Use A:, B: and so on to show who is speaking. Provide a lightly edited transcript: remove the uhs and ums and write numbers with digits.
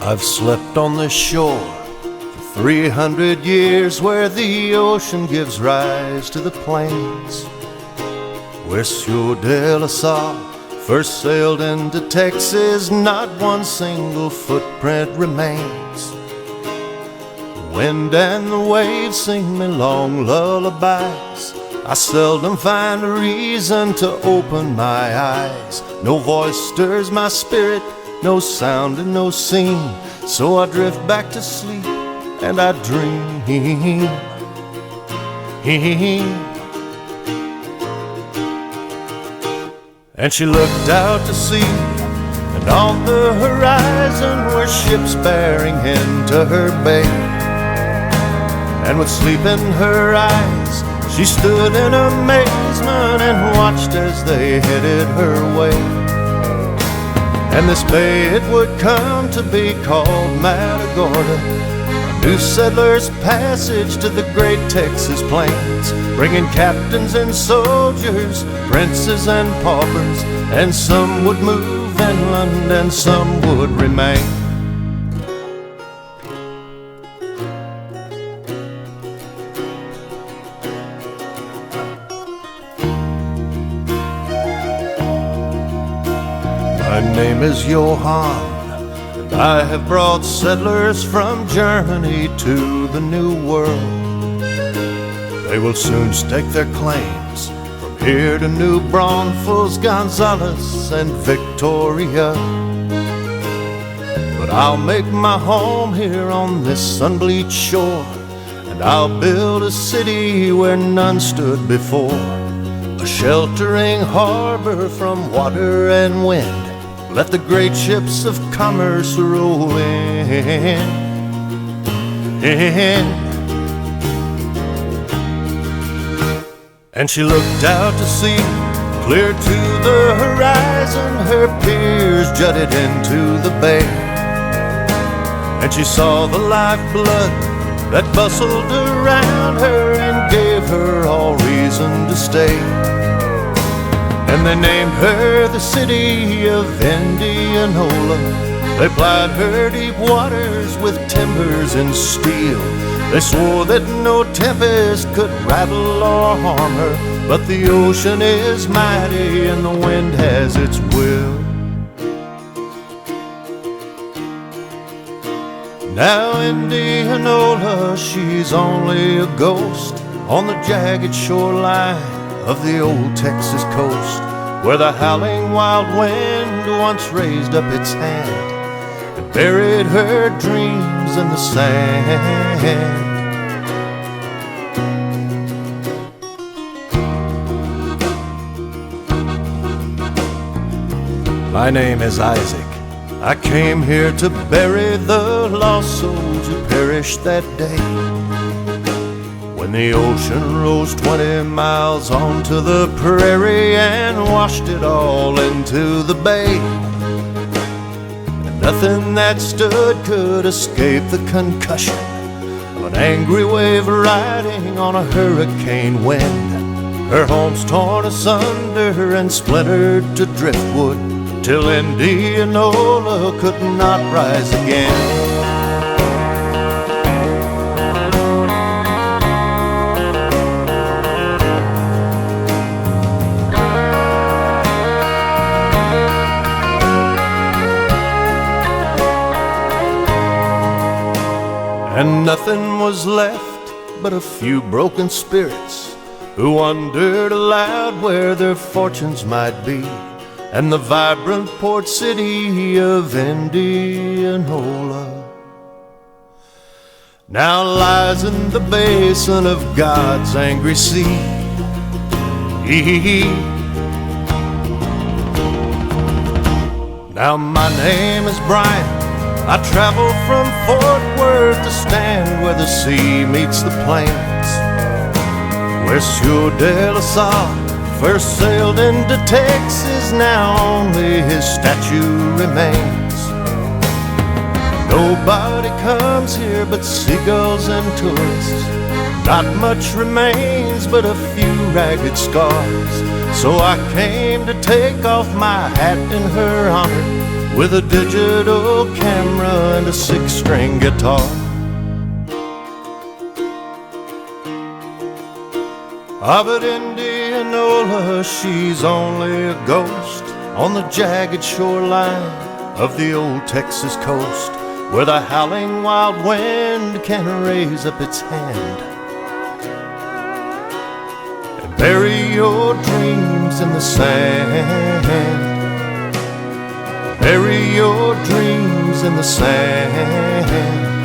A: I've slept on this shore for 300 years, where the ocean gives rise to the plains, where Sieur de la Salle first sailed into Texas. Not one single footprint remains. The wind and the waves sing me long lullabies. I seldom find a reason to open my eyes. No voice stirs my spirit, no sound and no scene. So I drift back to sleep and I dream. And she looked out to sea, and on the horizon were ships bearing into her bay. And with sleep in her eyes, she stood in amazement and watched as they headed her way. And this bay it would come to be called Matagorda, a new settler's passage to the great Texas plains, bringing captains and soldiers, princes and paupers, and some would move inland and some would remain. My name is Johann, and I have brought settlers from Germany to the New World. They will soon stake their claims from here to New Braunfels, Gonzales, and Victoria. But I'll make my home here on this unbleached shore, and I'll build a city where none stood before, a sheltering harbor from water and wind. Let the great ships of commerce roll in. And she looked out to sea, clear to the horizon. Her piers jutted into the bay, and she saw the lifeblood that bustled around her and gave her all reason to stay. And they named her the city of Indianola. They plied her deep waters with timbers and steel. They swore that no tempest could rattle or harm her, but the ocean is mighty and the wind has its will. Now Indianola, she's only a ghost on the jagged shoreline of the old Texas coast, where the howling wild wind once raised up its hand and buried her dreams in the sand. My name is Isaac. I came here to bury the lost souls who perished that day, when the ocean rose 20 miles onto the prairie and washed it all into the bay. And nothing that stood could escape the concussion of an angry wave riding on a hurricane wind. Her home's torn asunder and splintered to driftwood, till Indianola could not rise again. And nothing was left but a few broken spirits who wondered aloud where their fortunes might be, and the vibrant port city of Indianola now lies in the basin of God's angry sea. Now my name is Brian. I travel from Fort Worth to stand where the sea meets the plains, where Sieur de la Salle first sailed into Texas. Now only his statue remains. Nobody comes here but seagulls and tourists. Not much remains but a few ragged scars. So I came to take off my hat in her honor with a digital camera and a 6-string guitar. Ah, but Indianola, she's only a ghost on the jagged shoreline of the old Texas coast, where the howling wild wind can raise up its hand and bury your dreams in the sand. Bury your dreams in the sand.